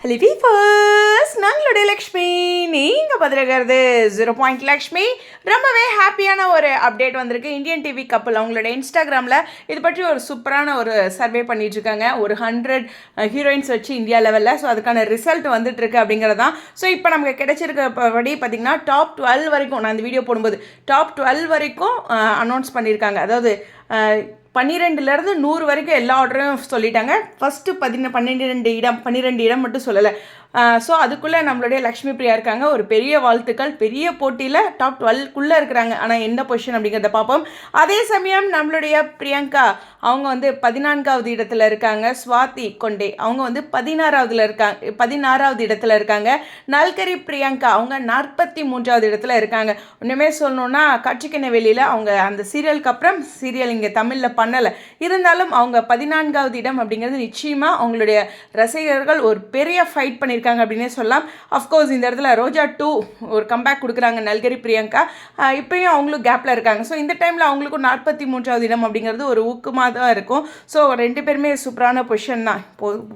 Hello வீஃபர்ஸ், நாங்களுடைய Lakshmi. நீங்கள் பார்த்துருக்கிறது 0 லக்ஷ்மி. ரொம்பவே ஹாப்பியான ஒரு அப்டேட் வந்திருக்கு. இந்தியன் டிவி கப்பல் அவங்களோட இன்ஸ்டாகிராமில் இது பற்றி ஒரு சூப்பரான ஒரு சர்வே பண்ணிகிட்ருக்காங்க. ஒரு 100 ஹீரோயின்ஸ் வச்சு இந்தியா லெவலில். ஸோ அதுக்கான ரிசல்ட் வந்துட்டுருக்கு அப்படிங்கிறது தான். ஸோ இப்போ நமக்கு கிடைச்சிருக்கப்படி பார்த்திங்கன்னா டாப் 12 வரைக்கும், நான் இந்த வீடியோ போடும்போது டாப் 12 வரைக்கும் அனௌன்ஸ் பண்ணியிருக்காங்க. அதாவது 12லேருந்து 100 வரைக்கும் எல்லா ஆர்டரையும் சொல்லிட்டாங்க. ஃபஸ்ட்டு 12 இடம் மட்டும் சொல்லலை. ஸோ அதுக்குள்ளே நம்மளுடைய லக்ஷ்மி பிரியா இருக்காங்க. ஒரு பெரிய வாழ்த்துக்கள். பெரிய போட்டியில் டாப் 12க்குள்ளே இருக்கிறாங்க. ஆனால் என்ன பொசிஷன் அப்படிங்கிறத பார்ப்போம். அதே சமயம் நம்மளுடைய பிரியங்கா அவங்க 14வது இடத்துல இருக்காங்க. ஸ்வாதி கொண்டே அவங்க 16வது இடத்துல இருக்காங்க. நல்கரி பிரியங்கா அவங்க 43வது இடத்துல இருக்காங்க. ஒன்றுமே சொல்லணுன்னா காட்சிக்கென வெளியில் அவங்க அந்த சீரியலுக்கு அப்புறம் சீரியல் இங்கே தமிழில் பண்ணலை. இருந்தாலும் அவங்க 14வது இடம் அப்படிங்கிறது நிச்சயமாக அவங்களுடைய ரசிகர்கள் ஒரு பெரிய ஃபைட் பண்ணியிருக்காங்க அப்படின்னே சொல்லலாம். அஃப்கோர்ஸ் இந்த இடத்துல ரோஜா 2 ஒரு கம்பேக் கொடுக்குறாங்க நல்கரி பிரியங்கா. இப்போயும் அவங்களும் கேப்பில் இருக்காங்க. ஸோ இந்த டைமில் அவங்களுக்கும் 43வது இடம் அப்படிங்கிறது ஒரு ஊக்கமாக தான் இருக்கும். ஸோ 2 பேருமே சூப்பரான பொசிஷன் தான்.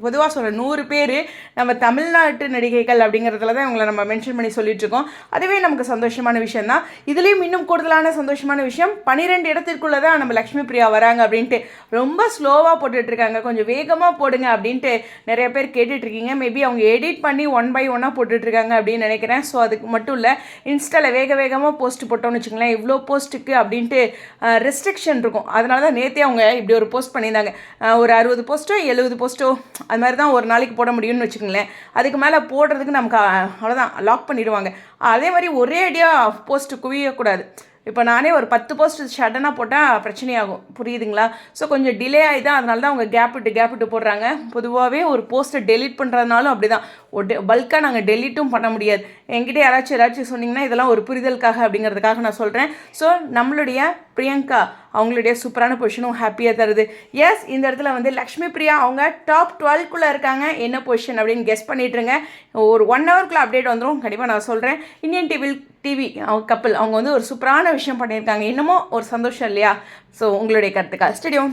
பொதுவாக சொல்கிற 100 பேர் நம்ம தமிழ்நாட்டு நடிகைகள் அப்படிங்கிறதுல தான் இவங்களை நம்ம மென்ஷன் பண்ணி சொல்லிட்டு இருக்கோம். அதுவே நமக்கு சந்தோஷமான விஷயம் தான். இதுலேயும் இன்னும் கூடுதலான சந்தோஷமான விஷயம் 12 இடத்திற்குள்ளே தான் நம்ம லக்ஷ்மி பிரியா வராங்க அப்படின்ட்டு ரொம்ப ஸ்லோவாக போட்டுட்ருக்காங்க. கொஞ்சம் வேகமாக போடுங்க அப்படின்ட்டு நிறைய பேர் கேட்டுட்ருக்கீங்க. மேபி அவங்க எடிட் பண்ணி 1 by 1 போட்டுட்ருக்காங்க அப்படின்னு நினைக்கிறேன். ஸோ அதுக்கு மட்டும் இல்லை, இன்ஸ்டாவில் வேகமாக போஸ்ட் போட்டோம்னு வச்சுங்களேன், இவ்வளோ போஸ்ட்டுக்கு அப்படின்ட்டு ரெஸ்ட்ரிக்ஷன் இருக்கும். அதனால தான் நேற்றே அவங்க இப்படி ஒரு போஸ்ட் பண்ணியிருந்தாங்க. ஒரு 60 போஸ்ட்டோ 70 போஸ்ட்டோ அது மாதிரி தான் ஒரு நாளைக்கு போட முடியும்னு வச்சுக்கோங்களேன். அதுக்கு மேலே போடுறதுக்கு நமக்கு அவ்வளோதான், லாக் பண்ணிடுவாங்க. அதே மாதிரி ஒரே அடியாக போஸ்ட்டு குவியக்கூடாது. இப்போ நானே ஒரு 10 போஸ்ட் சடனாக போட்டால் பிரச்சனையாகும், புரியுதுங்களா? ஸோ கொஞ்சம் டிலே ஆகிதான். அதனால தான் அவங்க கேப் விட்டு போடுறாங்க. பொதுவாகவே ஒரு போஸ்ட்டை டெலீட் பண்ணுறதுனாலும் அப்படி தான். பல்காக நாங்கள் டெலீட்டும் பண்ண முடியாது. என்கிட்ட யாராச்சும் சொன்னிங்கன்னா இதெல்லாம் ஒரு புரிதலுக்காக அப்படிங்கிறதுக்காக நான் சொல்கிறேன். ஸோ நம்மளுடைய பிரியங்கா அவங்களுடைய சூப்பரான பொசிஷனும் ஹாப்பியாக தருது. எஸ், இந்த இடத்துல லக்ஷ்மி பிரியா அவங்க டாப் 12க்குள்ளே இருக்காங்க. என்ன பொசிஷன் அப்படின்னு கெஸ் பண்ணிட்டுருங்க. ஒரு 1 ஹவருக்குள்ளே அப்டேட் வந்துடும், கண்டிப்பாக நான் சொல்கிறேன். இந்தியன் டிவி அவங்க கப்பல் அவங்க ஒரு சூப்பரான விஷயம் பண்ணியிருக்காங்க. இன்னமும் ஒரு சந்தோஷம் இல்லையா? ஸோ உங்களுடைய கருத்துக்கா ஸ்டேடியம்.